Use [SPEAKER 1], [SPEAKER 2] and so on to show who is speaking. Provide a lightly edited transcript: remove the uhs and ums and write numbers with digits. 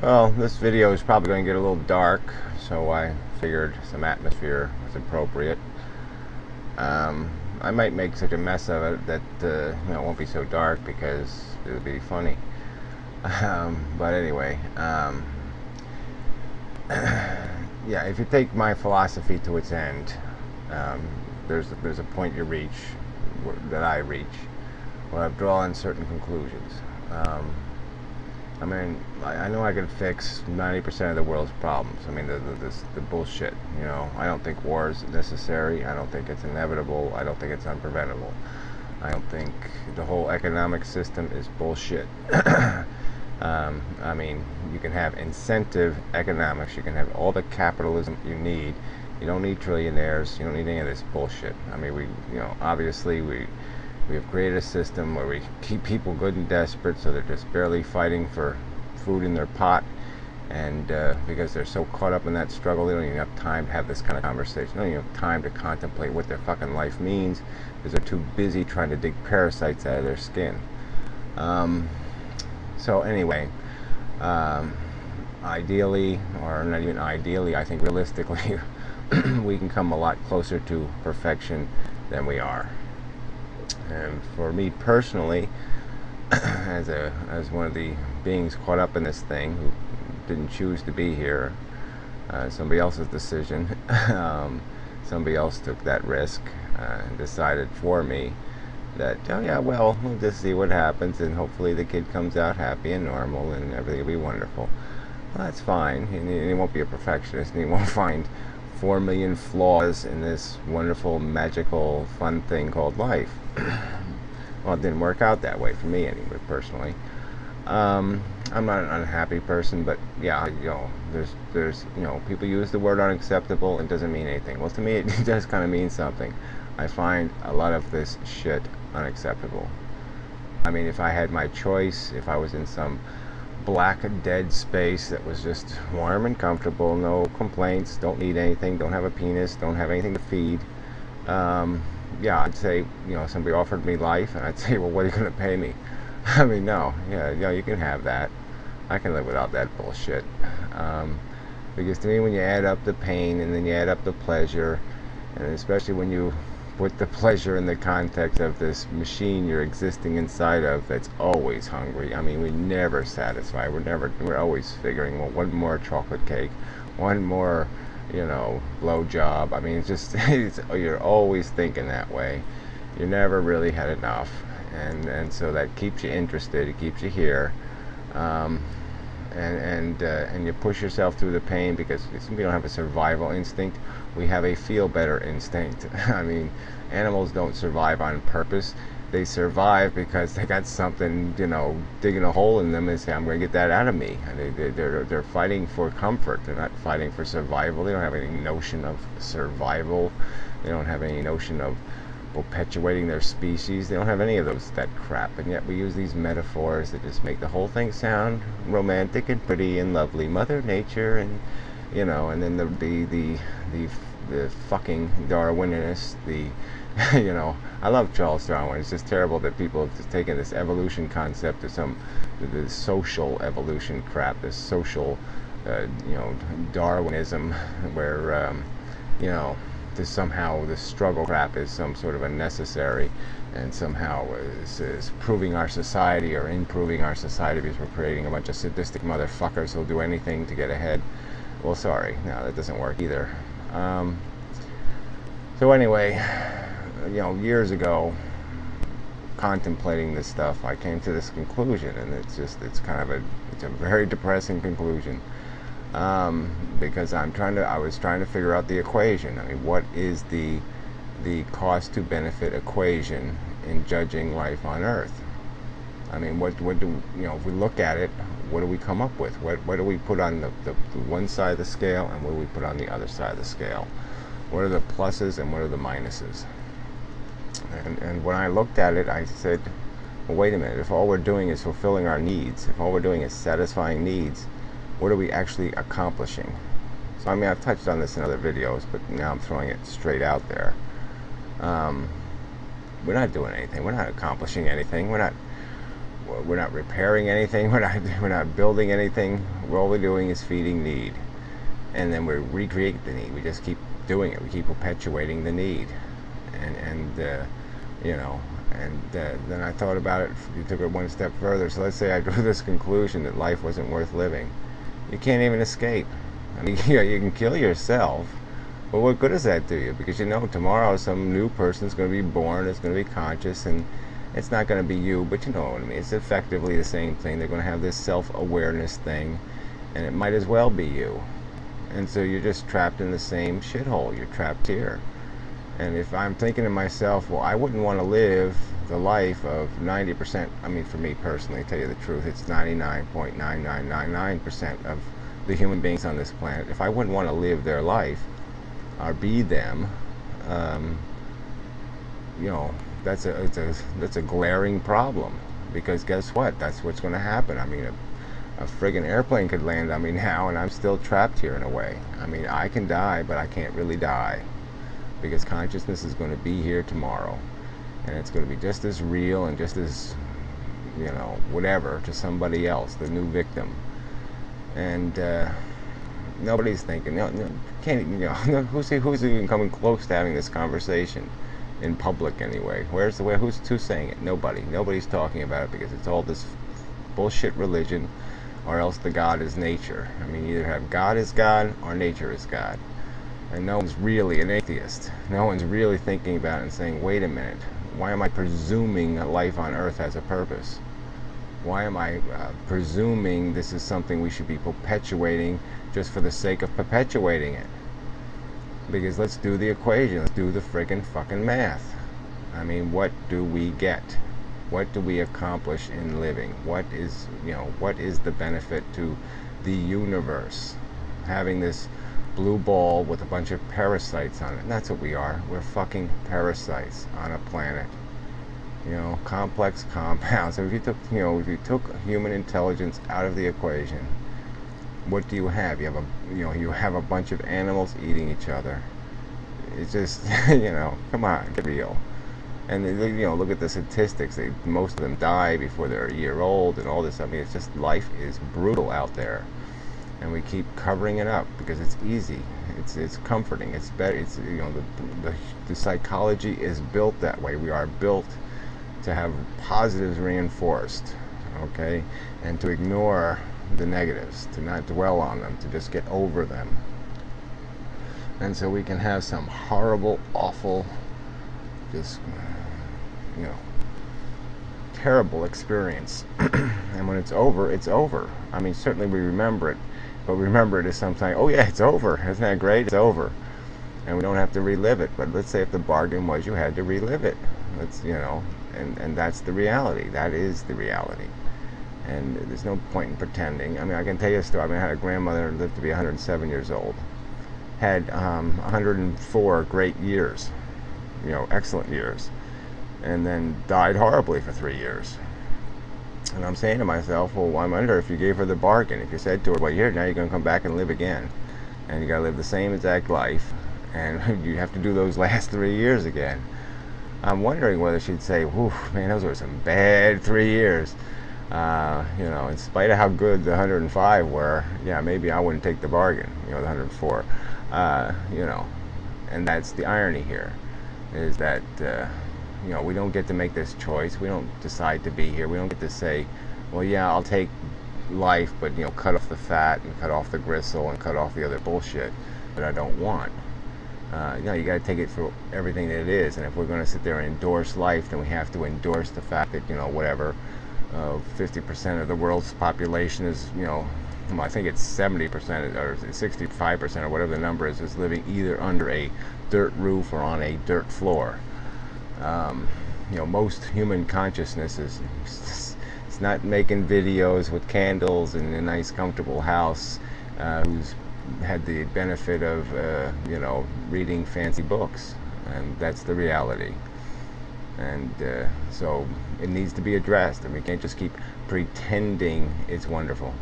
[SPEAKER 1] Well, this video is probably going to get a little dark, so I figured some atmosphere was appropriate. I might make such a mess of it that it won't be so dark because it'll be funny. But anyway, yeah, if you take my philosophy to its end, um, there's a point you reach, that I reach, where I've drawn certain conclusions. I mean, I know I can fix 90% of the world's problems. I mean, the bullshit, I don't think war is necessary. I don't think it's inevitable. I don't think it's unpreventable. I don't think the whole economic system is bullshit. I mean, you can have incentive economics. You can have all the capitalism you need. You don't need trillionaires. You don't need any of this bullshit. I mean, obviously we have created a system where we keep people good and desperate, so they're just barely fighting for food in their pot, and because they're so caught up in that struggle, they don't even have time to have this kind of conversation. They don't even have time to contemplate what their fucking life means, because they're too busy trying to dig parasites out of their skin. So anyway, ideally, or not even ideally, I think realistically, we can come a lot closer to perfection than we are. And for me personally, as one of the beings caught up in this thing who didn't choose to be here, somebody else's decision, somebody else took that risk and decided for me that, oh yeah, well, we'll just see what happens, and hopefully the kid comes out happy and normal and everything will be wonderful. Well, that's fine. He won't be a perfectionist, and he won't find 4 million flaws in this wonderful, magical, fun thing called life. Well, it didn't work out that way for me anyway, personally. I'm not an unhappy person, but yeah, there's people use the word unacceptable and it doesn't mean anything. Well, to me, it does kind of mean something. I find a lot of this shit unacceptable. I mean, if I had my choice, if I was in some black dead space that was just warm and comfortable, no complaints, don't need anything, don't have a penis, don't have anything to feed, yeah, I'd say, somebody offered me life, and I'd say, well, what are you going to pay me? I mean, no, yeah, you can have that. I can live without that bullshit. Because to me, when you add up the pain and then you add up the pleasure, and especially when you put the pleasure in the context of this machine you're existing inside of that's always hungry. I mean, we never satisfy. We're always figuring, well, one more chocolate cake, one more, blow job. I mean, you're always thinking that way. You never really had enough, and so that keeps you interested. It keeps you here. And you push yourself through the pain because we don't have a survival instinct. We have a feel better instinct. I mean, animals don't survive on purpose. They survive because they got something, digging a hole in them and say, I'm going to get that out of me. And they're fighting for comfort. They're not fighting for survival. They don't have any notion of survival. They don't have any notion of perpetuating their species. They don't have any of that crap, and yet we use these metaphors that just make the whole thing sound romantic and pretty and lovely. Mother Nature, and and then the fucking Darwinists, I love Charles Darwin. It's just terrible that people have just taken this evolution concept to this social evolution crap, this social Darwinism, where somehow this struggle crap is some sort of a necessary, and somehow is proving our society or improving our society because we're creating a bunch of sadistic motherfuckers who'll do anything to get ahead. Well, sorry, no, that doesn't work either. So anyway, years ago, contemplating this stuff, I came to this conclusion, and it's a very depressing conclusion. Because I was trying to figure out the equation. I mean, what is the cost to benefit equation in judging life on Earth? I mean, what do if we look at it, what do we come up with? What do we put on the one side of the scale, and what do we put on the other side of the scale? What are the pluses and what are the minuses? And when I looked at it, I said, well, wait a minute. If all we're doing is fulfilling our needs, if all we're doing is satisfying needs, what are we actually accomplishing? So, I mean, I've touched on this in other videos, but now I'm throwing it straight out there. We're not doing anything. We're not accomplishing anything. we're not repairing anything. We're not building anything. All we're doing is feeding need, and then we recreate the need. We just keep doing it. We keep perpetuating the need, and you know. And then I thought about it. You took it one step further. So let's say I drew this conclusion that life wasn't worth living. You can't even escape. I mean, you can kill yourself, but what good does that do you? Because you know tomorrow some new person's going to be born, is going to be conscious, and it's not going to be you, but you know what I mean. It's effectively the same thing. They're going to have this self-awareness thing, and it might as well be you. And so you're just trapped in the same shithole. You're trapped here. And if I'm thinking to myself, well, I wouldn't want to live the life of 90%, I mean, for me personally, to tell you the truth, it's 99.9999% of the human beings on this planet. If I wouldn't want to live their life or be them, you know, that's a glaring problem. Because guess what? That's what's going to happen. I mean, a friggin' airplane could land on me now, and I'm still trapped here in a way. I mean, I can die, but I can't really die. Because consciousness is going to be here tomorrow, and it's going to be just as real and just as, you know, whatever to somebody else, the new victim. And nobody's thinking, no, can't, you know, who's even coming close to having this conversation in public anyway? Who's saying it? Nobody's talking about it, because it's all this bullshit religion, or else the God is nature. I mean, either have God is God or nature is God. And no one's really an atheist. No one's really thinking about it and saying, wait a minute, why am I presuming that life on earth has a purpose? Why am I presuming this is something we should be perpetuating just for the sake of perpetuating it? Because let's do the equation. Let's do the friggin' fucking math. I mean, what do we get? What do we accomplish in living? What is the benefit to the universe? Having this blue ball with a bunch of parasites on it. And that's what we are. We're fucking parasites on a planet. You know, complex compounds. So if you took human intelligence out of the equation, what do you have? You have a bunch of animals eating each other. It's just, you know, come on, get real. And you know, look at the statistics. Most of them die before they're a year old, and all this. I mean, it's just, life is brutal out there. And we keep covering it up because it's easy. It's comforting. It's better. It's, you know, the psychology is built that way. We are built to have positives reinforced, okay, and to ignore the negatives, to not dwell on them, to just get over them. And so we can have some horrible, awful, just, you know, terrible experience. And when it's over, it's over. I mean, certainly we remember it. But remember it as something, oh yeah, it's over. Isn't that great? It's over. And we don't have to relive it. But let's say if the bargain was you had to relive it. Let's, you know, and that's the reality. That is the reality. And there's no point in pretending. I mean, I can tell you a story. I mean, I had a grandmother who lived to be 107 years old. Had 104 great years. You know, excellent years. And then died horribly for 3 years. And I'm saying to myself, well, I wonder if you gave her the bargain. If you said to her, well, now you're going to come back and live again. And you got to live the same exact life. And you have to do those last 3 years again. I'm wondering whether she'd say, whew, man, those were some bad 3 years. You know, in spite of how good the 105 were, yeah, maybe I wouldn't take the bargain, you know, the 104. You know, and that's the irony here, is that, you know, we don't get to make this choice. We don't decide to be here. We don't get to say, well, yeah, I'll take life, but, you know, cut off the fat and cut off the gristle and cut off the other bullshit that I don't want. You know, you got to take it for everything that it is. And if we're going to sit there and endorse life, then we have to endorse the fact that, you know, whatever, 50% of the world's population is, you know, well, I think it's 70% or 65% or whatever the number is living either under a dirt roof or on a dirt floor. You know, most human consciousness is it's not making videos with candles in a nice comfortable house, who's had the benefit of you know, reading fancy books, and that's the reality. And so it needs to be addressed, and we can't just keep pretending it's wonderful.